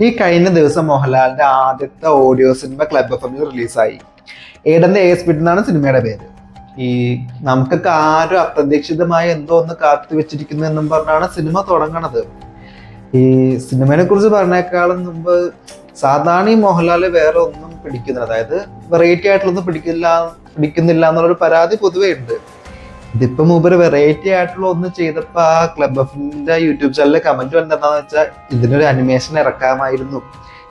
ഈ കഴിഞ്ഞ ദിവസം മോഹൻലാലിന്റെ ആദ്യത്തെ ഓഡിയോ സിനിമ ക്ലബ് എഫ് എമ്മിൽ റിലീസായി. ഏടന്റെ സ്പിഡ് എന്നാണ് സിനിമയുടെ പേര്. ഈ നമുക്കൊക്കെ ആരും അപ്രതീക്ഷിതമായി എന്തോ ഒന്ന് കാത്തു വെച്ചിരിക്കുന്നു എന്നും പറഞ്ഞാണ് സിനിമ തുടങ്ങണത്. ഈ സിനിമയെ കുറിച്ച് പറഞ്ഞേക്കാളും മുമ്പ് സാധാരണ ഈ മോഹൻലാല് വേറെ ഒന്നും പിടിക്കുന്നില്ല, അതായത് വെറൈറ്റി ആയിട്ടുള്ളൊന്നും പിടിക്കുന്നില്ല എന്നുള്ളൊരു പരാതി പൊതുവേ ഉണ്ട്. ഇതിപ്പോ മൂപ്പര് വെറൈറ്റി ആയിട്ടുള്ള ഒന്ന് ചെയ്തപ്പോ ആ ക്ലബ് എഫിന്റെ യൂട്യൂബ് ചാനലിലെ കമന്റ് എന്താണെന്ന് വെച്ചാൽ ഇതിനൊരു അനിമേഷൻ ഇറക്കാമായിരുന്നു,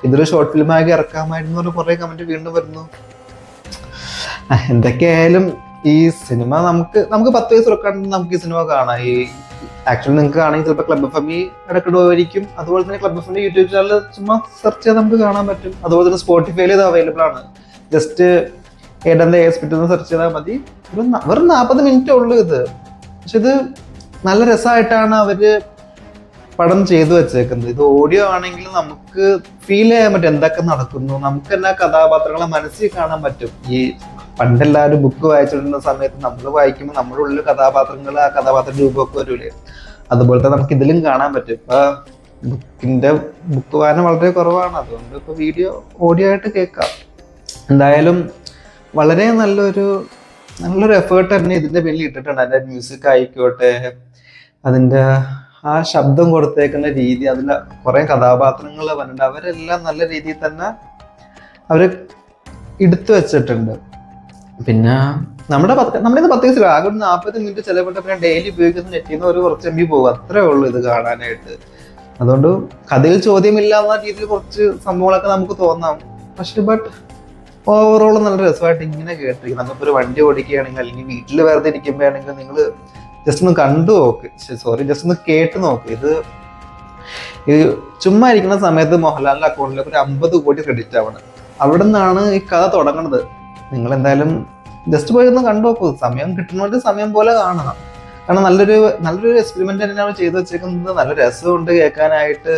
ഇതൊരു ഷോർട്ട് ഫിലിമാക്കി ഇറക്കാമായിരുന്നു എന്ന് കുറെ കമന്റ് വീണ്ടും വരുന്നു. എന്തൊക്കെയായാലും ഈ സിനിമ നമുക്ക് 10 വയസ്സ് ഉറക്കാണ്ട് നമുക്ക് ഈ സിനിമ കാണാം. ഈ ആക്ച്വലി നിങ്ങൾക്ക് കാണാമെങ്കിൽ ചിലപ്പോൾ ക്ലബ് എഫ് എം ഇടക്കിടുമായിരിക്കും. അതുപോലെ തന്നെ ക്ലബ് എഫിന്റെ യൂട്യൂബ് ചാനൽ ചുമ്മാ സെർച്ച് ചെയ്താൽ നമുക്ക് കാണാൻ പറ്റും. അതുപോലെ തന്നെ സ്പോട്ടിഫൈയിൽ ഇത് അവൈലബിൾ ആണ്. ജസ്റ്റ് ഏടന്റെ സ്പിറ്റ് എന്ന് സെർച്ച് ചെയ്താൽ മതി. വെറും 40 മിനിറ്റേ ഉള്ളൂ ഇത്. പക്ഷെ ഇത് നല്ല രസമായിട്ടാണ് അവര് പടം ചെയ്തു വെച്ചേക്കുന്നത്. ഇത് ഓഡിയോ ആണെങ്കിൽ നമുക്ക് ഫീൽ ചെയ്യാൻ പറ്റും എന്തൊക്കെ നടക്കുന്നു. നമുക്ക് തന്നെ കഥാപാത്രങ്ങളെ മനസ്സിൽ കാണാൻ പറ്റും. ഈ പണ്ടെല്ലാവരും ബുക്ക് വായിച്ചിരുന്ന സമയത്ത് നമ്മൾ വായിക്കുമ്പോൾ നമ്മുടെ ഉള്ളിൽ കഥാപാത്രങ്ങൾ, ആ കഥാപാത്ര രൂപമൊക്കെ വരൂലേ, അതുപോലെ തന്നെ നമുക്ക് ഇതിലും കാണാൻ പറ്റും. ഇപ്പൊ ബുക്ക് വായന വളരെ കുറവാണ്, അതുകൊണ്ട് ഇപ്പൊ ഓഡിയോ ആയിട്ട് കേൾക്കാം. എന്തായാലും വളരെ നല്ലൊരു എഫേർട്ട് തന്നെ ഇതിന്റെ പിന്നിൽ ഇട്ടിട്ടുണ്ട്. അതിന്റെ മ്യൂസിക് ആയിക്കോട്ടെ, അതിന്റെ ആ ശബ്ദം കൊടുത്തേക്കുന്ന രീതി, അതിന്റെ കുറെ കഥാപാത്രങ്ങൾ വന്നിട്ടുണ്ട്. അവരെല്ലാം നല്ല രീതിയിൽ തന്നെ അവര് എടുത്തു വെച്ചിട്ടുണ്ട്. പിന്നെ നമ്മുടെ 10 വയസ്സിൽ ആകെ 40 മിനിറ്റ് ചിലപ്പെട്ട പിന്നെ ഡെയിലി ഉപയോഗിക്കുന്ന നെറ്റിന്ന് ഒരു കുറച്ച് MB പോകും, അത്രേ ഉള്ളൂ ഇത് കാണാനായിട്ട്. അതുകൊണ്ട് കഥയിൽ ചോദ്യമില്ല എന്ന രീതിയിൽ കുറച്ച് സംഭവങ്ങളൊക്കെ നമുക്ക് തോന്നാം. പക്ഷെ ഓവറോൾ നല്ല രസമായിട്ട് ഇങ്ങനെ കേട്ടിരിക്കും. നമ്മളിപ്പോൾ ഒരു വണ്ടി ഓടിക്കുകയാണെങ്കിൽ അല്ലെങ്കിൽ വീട്ടിൽ വെറുതെ ഇരിക്കുമ്പോഴാണെങ്കിൽ നിങ്ങൾ ജസ്റ്റ് ഒന്ന് കണ്ടു നോക്ക്, ജസ്റ്റ് ഒന്ന് കേട്ട് നോക്ക്. ഇത് ചുമ്മാ ഇരിക്കുന്ന സമയത്ത് മോഹൻലാലിന്റെ അക്കൗണ്ടിലേക്ക് ഒരു 50 കോടി ക്രെഡിറ്റ് ആവണം. അവിടെ നിന്നാണ് ഈ കഥ തുടങ്ങുന്നത്. നിങ്ങൾ എന്തായാലും ജസ്റ്റ് പോയി ഒന്ന് കണ്ടു നോക്കൂ. സമയം കിട്ടുന്നവർക്ക് സമയം പോലെ കാണണം. കാരണം നല്ലൊരു എക്സ്പെരിമെന്റ് തന്നെയാണ് ചെയ്തു വെച്ചേക്കുന്നത്. നല്ല രസമുണ്ട് കേൾക്കാനായിട്ട്.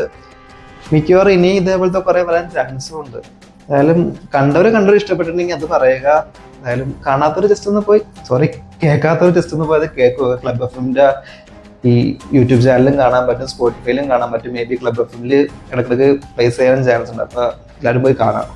മിക്കവാറും ഇനി ഇതേപോലത്തെ കുറെ വരാൻ ചാൻസും ഉണ്ട്. എന്തായാലും കണ്ടവർ ഇഷ്ടപ്പെട്ടിട്ടുണ്ടെങ്കിൽ അത് പറയുക. എന്തായാലും കാണാത്തവർ ജസ്റ്റ് ഒന്ന് പോയി, കേൾക്കാത്തവർ ജസ്റ്റ് ഒന്ന് പോയി അത് കേൾക്കുക. ക്ലബ് എഫ് എമ്മിന്റെ ഈ യൂട്യൂബ് ചാനലും കാണാൻ പറ്റും, സ്പോട്ടിഫൈയിലും കാണാൻ പറ്റും. മേ ബി ക്ലബ് എഫ് എമ്മിൽ ഇടയ്ക്കിടയ്ക്ക് പ്ലേസ് ചെയ്യാൻ ചാൻസ് ഉണ്ട്. അപ്പൊ എല്ലാവരും പോയി കാണാം.